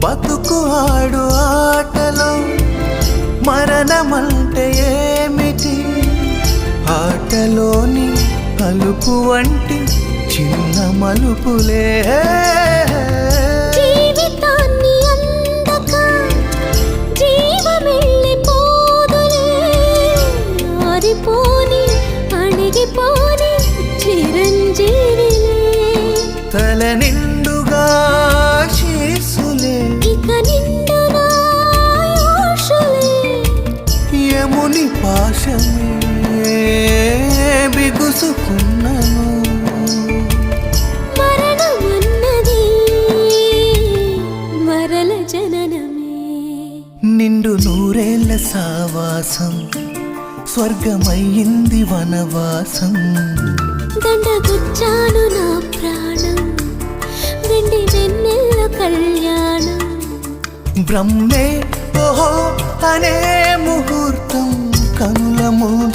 బతుకు ఆడు ఆటలో మరణమంటే ఏమిటి? ఆటలోని అలుపు వంటి చిన్న మలుపులే జీవితాన్ని అందక జీవమెళ్ళిపోదులే, ఆరిపోని అణిగిపోని చిరంజీవిలే. తల నిండుగా శీర్సులే, ఇక నిండుగా ఆశలే. యముని పాశమే బిగుసుకున్నను. మరణమన్నది మరల జననమే. నిండు నూరేళ్ల సావాసం స్వర్గమయ్యింది వనవాసం. దండగుచ్చాను నా ప్రాణం, వెండి వెన్నెల్ల కళ్యాణం. బ్రహ్మే ఓహో అనే ముహూర్తం కనుల ముందు